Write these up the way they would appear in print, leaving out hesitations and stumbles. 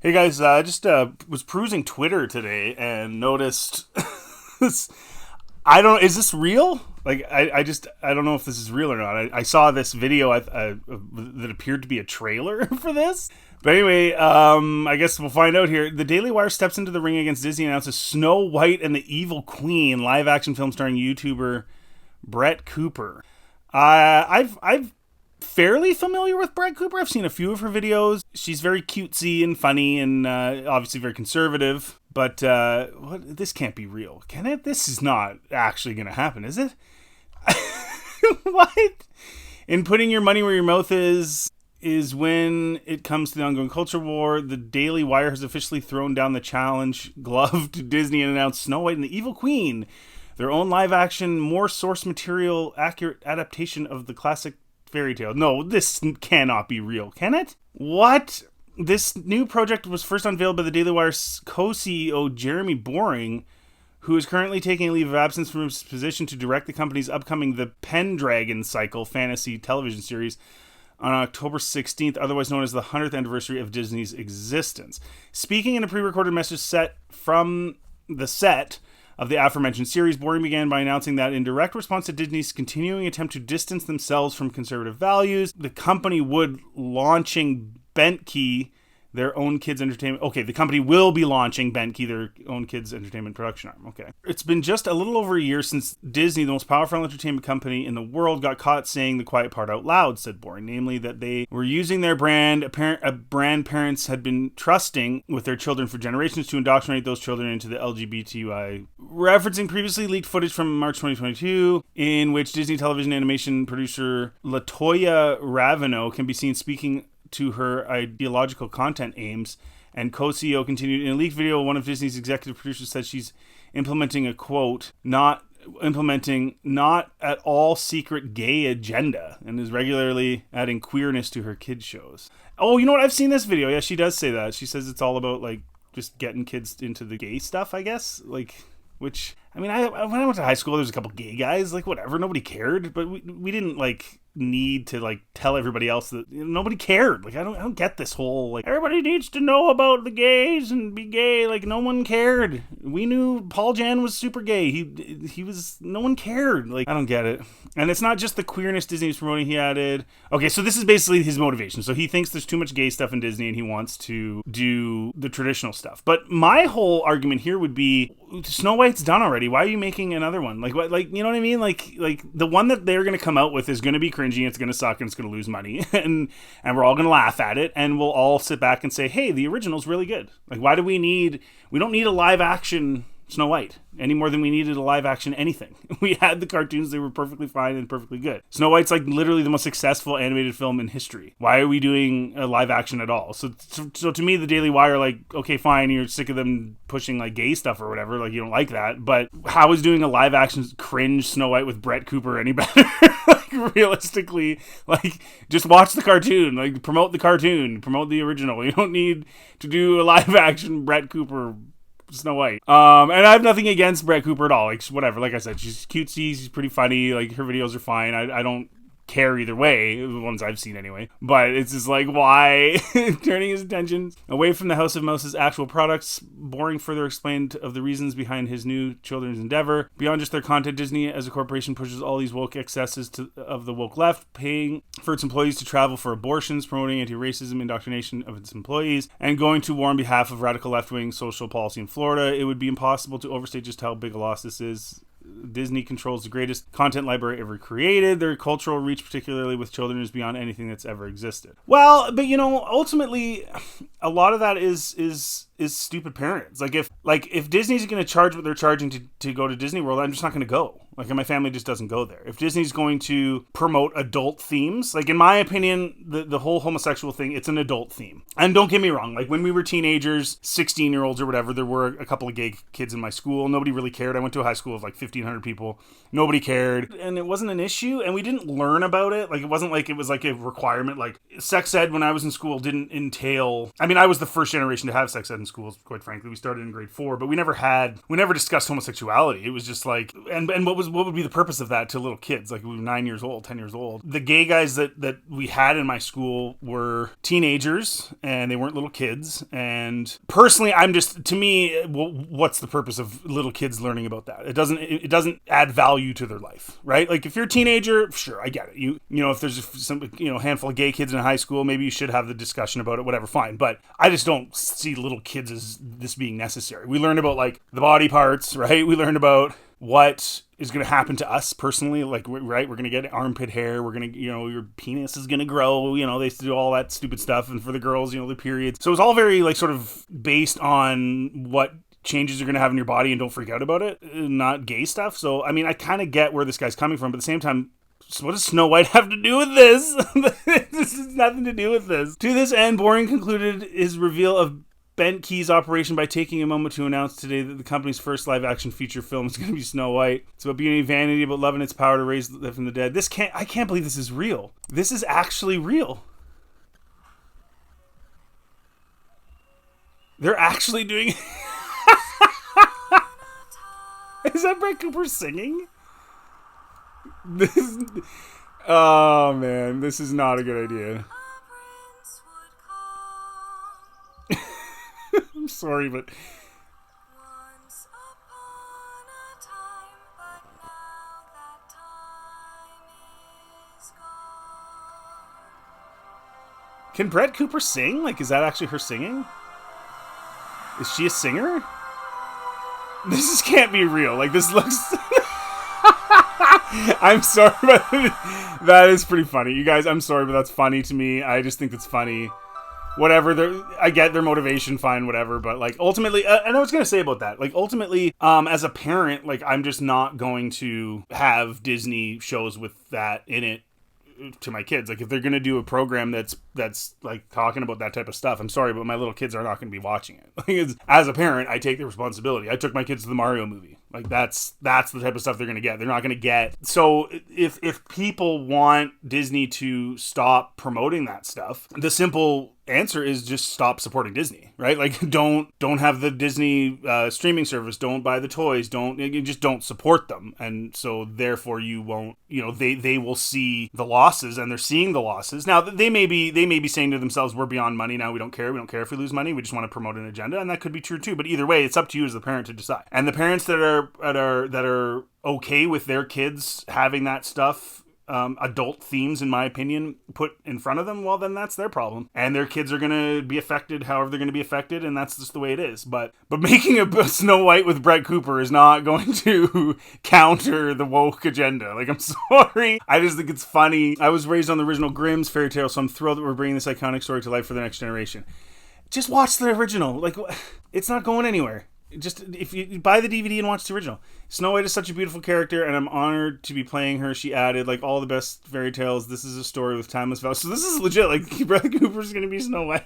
Hey guys, I just was perusing Twitter today and noticed this. Is this real? I don't know if this is real or not. I saw this video that appeared to be a trailer for this. But anyway, I guess we'll find out here. The Daily Wire steps into the ring against Disney and announces Snow White and the Evil Queen live action film starring YouTuber Brett Cooper. I've fairly familiar with Brett Cooper. I've seen a few of her videos. She's very cutesy and funny and obviously very conservative. But this can't be real, can it? This is not actually going to happen, is it? What? In putting your money where your mouth is when it comes to the ongoing culture war. The Daily Wire has officially thrown down the challenge glove to Disney and announced Snow White and the Evil Queen, their own live-action, more source material accurate adaptation of the classic fairy tale. No, this cannot be real, can it? What? This new project was first unveiled by the Daily Wire's co-CEO Jeremy Boring, who is currently taking a leave of absence from his position to direct the company's upcoming The Pendragon Cycle fantasy television series on October 16th, otherwise known as the 100th anniversary of Disney's existence. Speaking in a pre-recorded message set from the set of the aforementioned series, Boring began by announcing that in direct response to Disney's continuing attempt to distance themselves from conservative values, the company would launching Bentkey, their own kids entertainment. Okay, the company will be launching Bentkey, their own kids entertainment production arm. Okay. It's been just a little over a year since Disney, the most powerful entertainment company in the world, got caught saying the quiet part out loud, said Boring, namely that they were using their brand, a brand parents had been trusting with their children for generations to indoctrinate those children into the LGBTI. Referencing previously leaked footage from March 2022, in which Disney television animation producer LaToya Ravino can be seen speaking to her ideological content aims, and co-CEO continued, in a leaked video, one of Disney's executive producers said she's implementing a quote, not at all secret gay agenda, and is regularly adding queerness to her kids shows. Oh, you know what? I've seen this video. Yeah, she does say that. She says it's all about like just getting kids into the gay stuff, I guess. Which, I mean, when I went to high school, there was a couple gay guys, whatever, nobody cared, but we didn't need to tell everybody else that nobody cared. I don't get this whole everybody needs to know about the gays and be gay. No one cared. We knew Paul Jan was super gay. He was, no one cared. I don't get it. And it's not just the queerness Disney was promoting. He added, okay, so this is basically his motivation. So he thinks there's too much gay stuff in Disney and he wants to do the traditional stuff. But my whole argument here would be, Snow White's done already. Why are you making another one? You know what I mean? The one that they're going to come out with is going to be cringy, and it's going to suck, and it's going to lose money, and we're all going to laugh at it, and we'll all sit back and say, hey, the original's really good. Why do we don't need a live action Snow White any more than we needed a live action anything. We had the cartoons, they were perfectly fine and perfectly good. Snow White's literally the most successful animated film in history. Why are we doing a live action at all? So to me, the Daily Wire, okay, fine, you're sick of them pushing gay stuff or whatever, you don't like that, but how is doing a live action cringe Snow White with Brett Cooper any better? Realistically, just watch the cartoon, promote the cartoon, promote the original. You don't need to do a live action Brett Cooper Snow White. And I have nothing against Brett Cooper at all. Whatever. Like I said, she's cutesy, she's pretty funny. Her videos are fine. I don't care either way, the ones I've seen anyway. But it's just why turning his attention away from the House of Mouse's actual products. Boring further explained of the reasons behind his new children's endeavor. Beyond just their content, Disney as a corporation pushes all these woke excesses of the woke left, paying for its employees to travel for abortions, promoting anti-racism indoctrination of its employees, and going to war on behalf of radical left-wing social policy in Florida. It would be impossible to overstate just how big a loss this is. Disney controls the greatest content library ever created. Their cultural reach, particularly with children, is beyond anything that's ever existed. Well, but ultimately, a lot of that is stupid parents. If Disney's going to charge what they're charging to go to Disney World, I'm just not going to go. My family just doesn't go there. If Disney's going to promote adult themes, in my opinion, the whole homosexual thing, it's an adult theme. And don't get me wrong, when we were teenagers, 16-year-olds or whatever, there were a couple of gay kids in my school. Nobody really cared. I went to a high school of 1,500 people. Nobody cared. And it wasn't an issue, and we didn't learn about it. It wasn't it was a requirement. Sex ed when I was in school didn't entail... I mean, I was the first generation to have sex ed in schools, quite frankly. We started in grade 4, but we never discussed homosexuality. It was just like, and what would be the purpose of that to little kids? Like, we were 9 years old, 10 years old. The gay guys that we had in my school were teenagers, and they weren't little kids. And personally, to me, what's the purpose of little kids learning about that? It doesn't add value to their life, right? Like, if you're a teenager, sure, I get it. You know, if there's some, handful of gay kids in high school, maybe you should have the discussion about it, whatever, fine. But I just don't see little kids as this being necessary. We learned about, like, the body parts, right? We learned about what is going to happen to us personally, like, right, we're going to get armpit hair, we're going to, your penis is going to grow, they used to do all that stupid stuff, and for the girls, the periods. So it was all very, like, sort of based on what changes you're going to have in your body, and don't freak out about it, not gay stuff. So, I mean, I kind of get where this guy's coming from, but at the same time, what does Snow White have to do with this? This has nothing to do with this. To this end, Boring concluded his reveal of Bent Key's operation by taking a moment to announce today that the company's first live-action feature film is going to be Snow White. It's about beauty and vanity, about love and its power to raise the from the dead. I can't believe this is real. This is actually real. They're actually doing... Is that Brett Cooper singing? Oh man, this is not a good idea. I'm sorry, but once upon a time, but now that time is gone. Can Brett Cooper sing? Like, is that actually her singing? Is she a singer? This can't be real. Like, this looks... I'm sorry, but that is pretty funny. You guys, I'm sorry, but that's funny to me. I just think it's funny. Whatever, I get their motivation, fine, whatever. But, like, ultimately, and I was going to say about that, like, ultimately, as a parent, like, I'm just not going to have Disney shows with that in it to my kids. Like, if they're going to do a program that's like talking about that type of stuff, I'm sorry, but my little kids are not going to be watching it. Like, as a parent, I take the responsibility. I took my kids to the Mario movie. Like, that's the type of stuff they're going to get. They're not going to get. So if people want Disney to stop promoting that stuff, the simple answer is just stop supporting Disney, right? Like, don't have the Disney streaming service, don't buy the toys, just don't support them. And so therefore you won't, they will see the losses, and they're seeing the losses. Now, they may be saying to themselves, we're beyond money now, we don't care if we lose money, we just want to promote an agenda, and that could be true too. But either way, it's up to you as the parent to decide. And the parents that are okay with their kids having that stuff, adult themes, in my opinion, put in front of them, well, then that's their problem. And their kids are going to be affected however they're going to be affected, and that's just the way it is. But making a Snow White with Brett Cooper is not going to counter the woke agenda. Like, I'm sorry. I just think it's funny. I was raised on the original Grimm's fairy tale, so I'm thrilled that we're bringing this iconic story to life for the next generation. Just watch the original. Like, it's not going anywhere. Just, if you buy the DVD and watch the original. Snow White is such a beautiful character, and I'm honored to be playing her. She added, like, all the best fairy tales. This is a story with timeless value. So this is legit. Like, Bradley Cooper's going to be Snow White.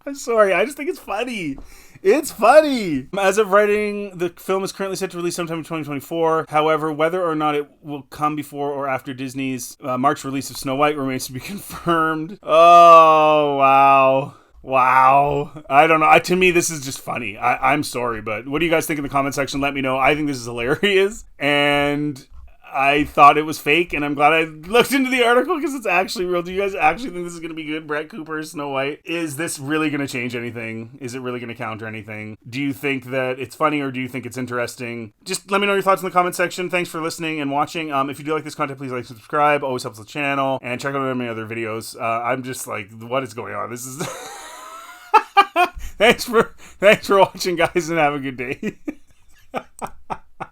I'm sorry. I just think it's funny. It's funny. As of writing, the film is currently set to release sometime in 2024. However, whether or not it will come before or after Disney's March release of Snow White remains to be confirmed. Oh, wow. Wow. I don't know. To me, this is just funny. I'm sorry, but what do you guys think in the comment section? Let me know. I think this is hilarious, and I thought it was fake, and I'm glad I looked into the article because it's actually real. Do you guys actually think this is going to be good? Brett Cooper, Snow White. Is this really going to change anything? Is it really going to counter anything? Do you think that it's funny, or do you think it's interesting? Just let me know your thoughts in the comment section. Thanks for listening and watching. If you do like this content, please like, subscribe. Always helps the channel. And check out my other videos. I'm just like, what is going on? This is... Thanks for watching, guys, and have a good day.